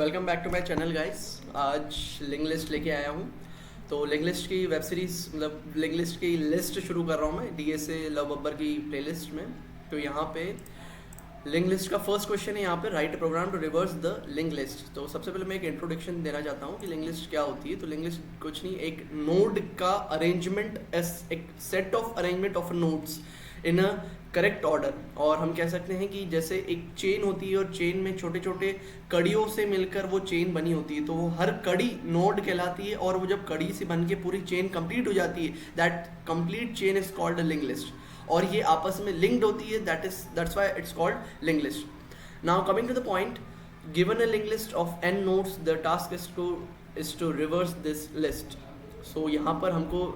Welcome back to my channel guys. आज link list लेके आया हूँ। तो लिंक लिस्ट की वेब सीरीज़ मतलब लिंक लिस्ट की लिस्ट शुरू कर रहा हूँ मैं डीएसए लव बब्बर की प्लेलिस्ट में। तो यहाँ पे लिंक लिस्ट का फर्स्ट क्वेश्चन है यहाँ पे, write a program to reverse the link list. तो सबसे पहले मैं एक इंट्रोडक्शन देना चाहता हूँ कि लिंक लिस्ट क्या होती है। तो लिंक लिस्ट कुछ नहीं, एक नोड का अरेंजमेंट, एक set of arrangement of nodes in a correct order. और हम कह सकते हैं कि जैसे एक चेन होती है और चेन में छोटे छोटे कड़ियों से मिलकर वो चेन बनी होती है, तो वो हर कड़ी नोड कहलाती है। और वो जब कड़ी से बन के पूरी चेन कंप्लीट हो जाती है, that complete chain is called a link list. और ये आपस में लिंक्ड होती है, that's why it's called link list. Now coming to the point, given a link list of n nodes, the task is to reverse this list. So यहाँ पर हमको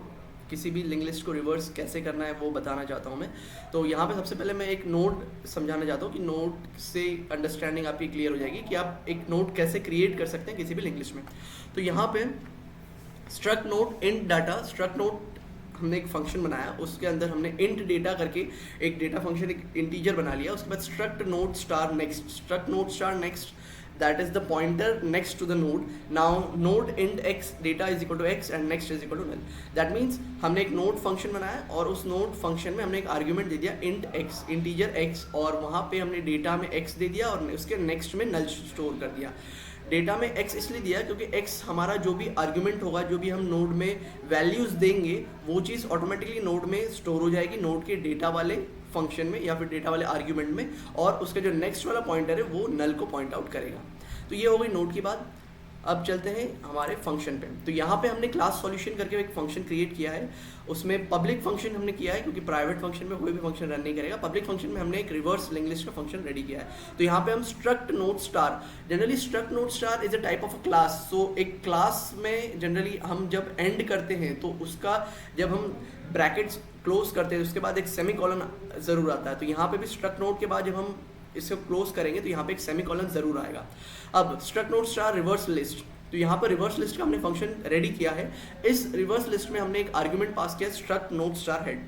किसी भी लिंक लिस्ट को रिवर्स कैसे करना है वो बताना चाहता हूँ मैं। तो यहाँ पे सबसे पहले मैं एक नोड समझाना चाहता हूँ कि नोड से अंडरस्टैंडिंग आपकी क्लियर हो जाएगी कि आप एक नोड कैसे क्रिएट कर सकते हैं किसी भी लिंक लिस्ट में। तो यहाँ पे struct node int data, struct node हमने एक फंक्शन बनाया, उसके अंदर हमने इंट डेटा करके एक डेटा फंक्शन, एक इंटीजर बना लिया। उसके बाद struct node star next, struct node star next, that is the pointer next to the node. Now node int x data is equal to x and next is equal to null. That means हमने एक node function बनाया और उस node function में हमने एक argument दे दिया int x, integer x, और वहाँ पे हमने डेटा में x दे दिया और उसके next में null स्टोर कर दिया। डेटा में x इसलिए दिया क्योंकि x हमारा जो भी आर्ग्यूमेंट होगा, जो भी हम नोड में वैल्यूज देंगे, वो चीज़ ऑटोमेटिकली नोड में स्टोर हो जाएगी, नोड के डेटा वाले फंक्शन में या फिर डेटा वाले आर्ग्यूमेंट में, और उसका जो नेक्स्ट वाला पॉइंटर है वो नल को पॉइंट आउट करेगा। तो ये हो गई नोड की बात। अब चलते हैं हमारे फंक्शन पे। तो यहाँ पे हमने क्लास सॉल्यूशन करके एक फंक्शन क्रिएट किया है। उसमें पब्लिक फंक्शन हमने किया है क्योंकि प्राइवेट फंक्शन में कोई भी फंक्शन रन नहीं करेगा। पब्लिक फंक्शन में हमने एक रिवर्स लिंक लिस्ट का फंक्शन रेडी किया है। तो यहाँ पे हम struct node star, generally struct node star is a type of a class. So एक क्लास में जनरली हम जब एंड करते हैं तो उसका, जब हम ब्रैकेट्स क्लोज करते हैं उसके बाद एक सेमी कॉलन जरूर आता है। तो यहाँ पे भी स्ट्रक्ट नोड के बाद जब हम इसको क्लोज करेंगे तो यहाँ पे एक सेमी कॉलन जरूर आएगा। अब struct node star reverse list, तो यहाँ पर रिवर्स लिस्ट का हमने फंक्शन रेडी किया है। इस रिवर्स लिस्ट में हमने एक आर्ग्यूमेंट पास किया स्ट्रक्ट नोड स्टार हेड।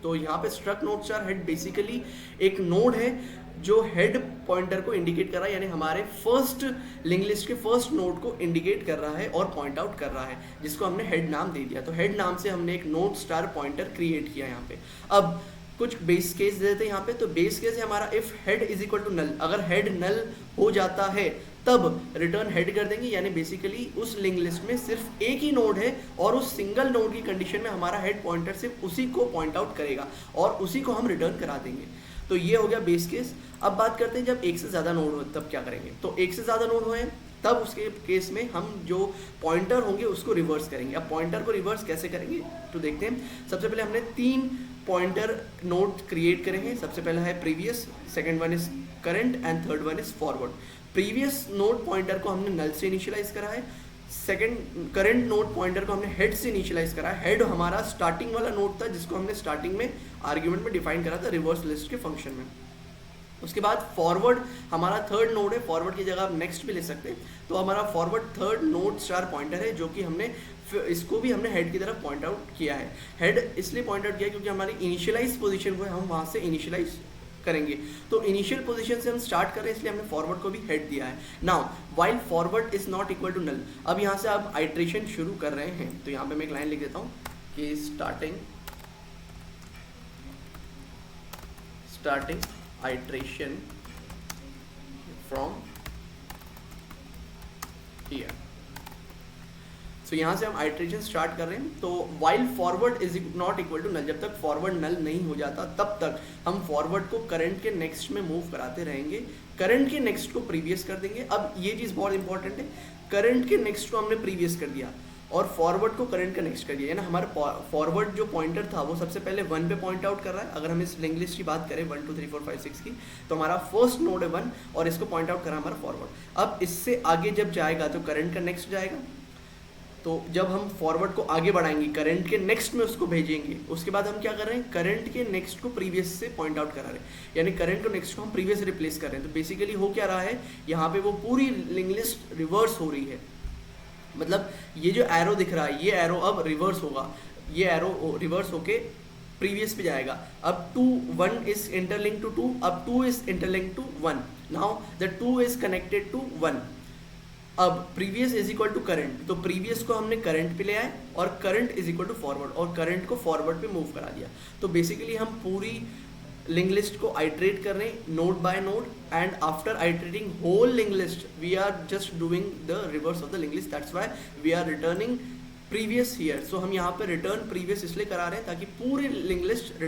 तो यहाँ पे struct node star head basically एक नोड है जो हेड पॉइंटर को इंडिकेट कर रहा है, यानी हमारे फर्स्ट लिंक लिस्ट के फर्स्ट नोड को इंडिकेट कर रहा है और पॉइंट आउट कर रहा है, जिसको हमने हेड नाम दे दिया। तो हेड नाम से हमने एक नोड स्टार पॉइंटर क्रिएट किया यहाँ पे। अब कुछ बेस केस देते हैं यहाँ पे। तो बेस केस है हमारा if head is equal to null, अगर हेड नल हो जाता है तब रिटर्न हेड कर देंगे, यानी बेसिकली उस लिंक लिस्ट में सिर्फ एक ही नोड है और उस सिंगल नोड की कंडीशन में हमारा हेड पॉइंटर सिर्फ उसी को पॉइंट आउट करेगा और उसी को हम रिटर्न करा देंगे। तो ये हो गया बेस केस। अब बात करते हैं जब एक से ज़्यादा नोड हो तब क्या करेंगे। तो एक से ज़्यादा नोड हुए तब उसके केस में हम जो पॉइंटर होंगे उसको रिवर्स करेंगे। अब पॉइंटर को रिवर्स कैसे करेंगे तो देखते हैं। सबसे पहले हमने 3 पॉइंटर नोड क्रिएट करे हैं। सबसे पहला है previous, second one is current and third one is forward. Previous node pointer को हमने नल से इनिशियलाइज करा है। सेकंड करंट नोड पॉइंटर को हमने हेड से इनिशियलाइज करा है। हेड हमारा स्टार्टिंग वाला नोड था जिसको हमने स्टार्टिंग में आर्ग्यूमेंट में डिफाइन करा था रिवर्स लिस्ट के फंक्शन में। उसके बाद फॉरवर्ड हमारा थर्ड नोड है, फॉरवर्ड की जगह आप नेक्स्ट भी ले सकते हैं। तो हमारा forward third node star pointer है जो कि हमने इसको भी हमने हेड की तरफ पॉइंट आउट किया है। हेड इसलिए पॉइंट आउट किया क्योंकि हमारी इनिशियलाइज पोजीशन को हम वहाँ से इनिशियलाइज करेंगे। तो इनिशियल पोजीशन से हम स्टार्ट कर रहे हैं इसलिए हमने फॉरवर्ड को भी हेड दिया है। Now while forward is not equal to null, अब यहाँ से आप आइट्रेशन शुरू कर रहे हैं। तो यहाँ पे मैं एक लाइन लिख देता हूँ कि स्टार्टिंग iteration from here। सो यहाँ से हम आइट्रेशन स्टार्ट कर रहे हैं। तो while forward is not equal to null, जब तक फॉरवर्ड नल नहीं हो जाता तब तक हम फॉरवर्ड को करंट के नेक्स्ट में मूव कराते रहेंगे, करंट के नेक्स्ट को प्रीवियस कर देंगे। अब ये चीज़ बहुत इंपॉर्टेंट है, करंट के नेक्स्ट को हमने प्रीवियस कर दिया और फॉरवर्ड को करंट का नेक्स्ट कर दिया, यानी हमारा फॉरवर्ड जो पॉइंटर था वो सबसे पहले 1 पे पॉइंट आउट कर रहा है। अगर हम इस लिंक लिस्ट की बात करें 1 2 3 4 5 6 की, तो हमारा फर्स्ट नोड है 1 और इसको पॉइंट आउट कर रहा है हमारा फॉरवर्ड। अब इससे आगे जब जाएगा तो करंट का नेक्स्ट जाएगा। तो जब हम फॉरवर्ड को आगे बढ़ाएंगे करंट के नेक्स्ट में उसको भेजेंगे। उसके बाद हम क्या कर रहे हैं, करंट के नेक्स्ट को प्रीवियस से पॉइंट आउट करा रहे हैं, यानी करंट को नेक्स्ट को हम प्रीवियस से रिप्लेस कर रहे हैं। तो बेसिकली हो क्या रहा है, यहाँ पे वो पूरी लिंक लिस्ट रिवर्स हो रही है। मतलब ये जो एरो दिख रहा है ये एरो अब रिवर्स होगा, ये एरो रिवर्स होके प्रीवियस पे जाएगा। अब 2 1 इज इंटरलिंक टू 2, अब 2 is interlink to 1। Now the 2 is connected to 1। अब previous is equal to current, तो प्रीवियस को हमने करंट पे ले आए और current is equal to forward, और करंट को फॉरवर्ड पे मूव करा दिया। तो बेसिकली हम पूरी लिंक लिस्ट को आइट्रेट कर रहे हैं node by node, and after iterating whole link list we are just doing the reverse of the link list, that's why we are returning previous here. So हम यहाँ पे return previous इसलिए करा रहे हैं ताकि पूरी लिंक लिस्ट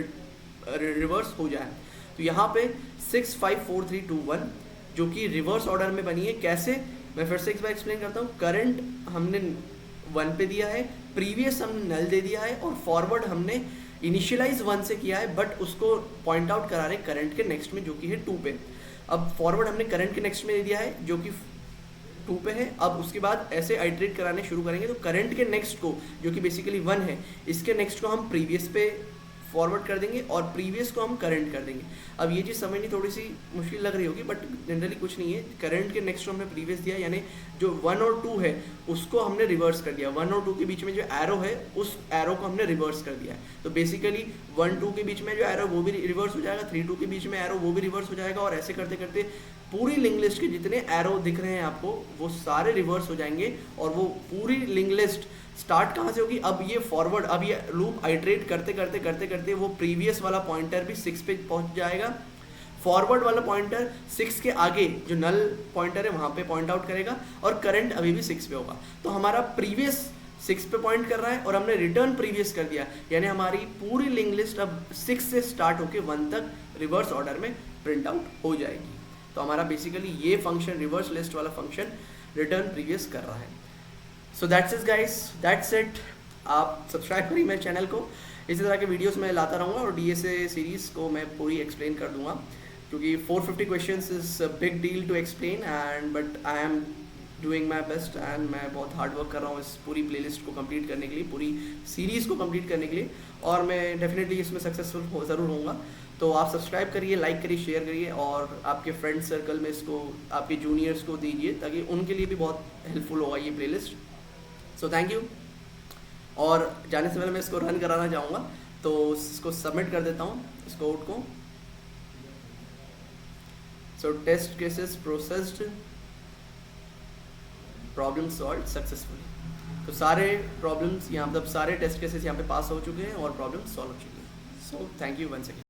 रिवर्स हो जाए। तो यहाँ पे 6 5 4 3 2 1 जो कि रिवर्स ऑर्डर में बनी है। कैसे, मैं फिर से एक बार एक्सप्लेन करता हूँ। करंट हमने 1 पे दिया है, प्रीवियस हमने नल दे दिया है, और फॉरवर्ड हमने इनिशियलाइज 1 से किया है, बट उसको पॉइंट आउट करा रहे करंट के नेक्स्ट में जो कि है 2 पे। अब फॉरवर्ड हमने करंट के नेक्स्ट में दे दिया है जो कि 2 पे है। अब उसके बाद ऐसे आइट्रेट कराने शुरू करेंगे, तो करंट के नेक्स्ट को जो कि बेसिकली 1 है, इसके नेक्स्ट को हम प्रीवियस पे फॉरवर्ड कर देंगे और प्रीवियस को हम करंट कर देंगे। अब ये चीज़ समझनी थोड़ी सी मुश्किल लग रही होगी, बट जनरली कुछ नहीं है। करंट के नेक्स्ट को हमने प्रीवियस दिया, यानी जो 1 और 2 है उसको हमने रिवर्स कर दिया। 1 और 2 के बीच में जो एरो है उस एरो को हमने रिवर्स कर दिया है। तो बेसिकली 1 2 के बीच में जो एरो वो भी रिवर्स हो जाएगा, 3 2 के बीच में एरो वो भी रिवर्स हो जाएगा, और ऐसे करते करते पूरी लिंक लिस्ट के जितने एरो दिख रहे हैं आपको वो सारे रिवर्स हो जाएंगे, और वो पूरी लिंक लिस्ट स्टार्ट कहाँ से होगी। अब ये फॉरवर्ड, अब ये लूप आइट्रेट करते करते करते करते वो प्रीवियस वाला पॉइंटर भी 6 पे पहुंच जाएगा, फॉरवर्ड वाला पॉइंटर 6 के आगे जो नल पॉइंटर है वहाँ पे पॉइंट आउट करेगा, और करंट अभी भी 6 पे होगा। तो हमारा प्रीवियस 6 पे पॉइंट कर रहा है और हमने रिटर्न प्रीवियस कर दिया, यानी हमारी पूरी लिंक लिस्ट अब 6 से स्टार्ट होके 1 तक रिवर्स ऑर्डर में प्रिंट आउट हो जाएगी। तो हमारा बेसिकली ये फंक्शन, रिवर्स लिस्ट वाला फंक्शन रिटर्न प्रीवियस कर रहा है। So that's it guys, that's it. आप सब्सक्राइब करिए मेरे चैनल को, इसी तरह के वीडियोस मैं लाता रहूँगा, और डीएसए सीरीज़ को मैं पूरी एक्सप्लेन कर दूंगा, क्योंकि 450 questions is a big deal to explain, and but I am doing my best, and मैं बहुत हार्ड वर्क कर रहा हूँ इस पूरी प्लेलिस्ट को कंप्लीट करने के लिए, पूरी सीरीज़ को कंप्लीट करने के लिए, और मैं डेफिनेटली इसमें सक्सेसफुल ज़रूर होऊंगा। तो आप सब्सक्राइब करिए, लाइक करिए, शेयर करिए, और आपके फ्रेंड सर्कल में इसको, आपके जूनियर्स को दीजिए, ताकि उनके लिए भी बहुत हेल्पफुल होगा ये प्लेलिस्ट। So thank you. और जाने से पहले मैं इसको रन कराना चाहूँगा, तो इसको सबमिट कर देता हूँ इस कोड को। So test cases processed, problem solve successfully. तो सारे प्रॉब्लम्स यहाँ, मतलब सारे टेस्ट केसेस यहाँ पे पास हो चुके हैं और प्रॉब्लम सॉल्व हो चुकी है। So thank you once again.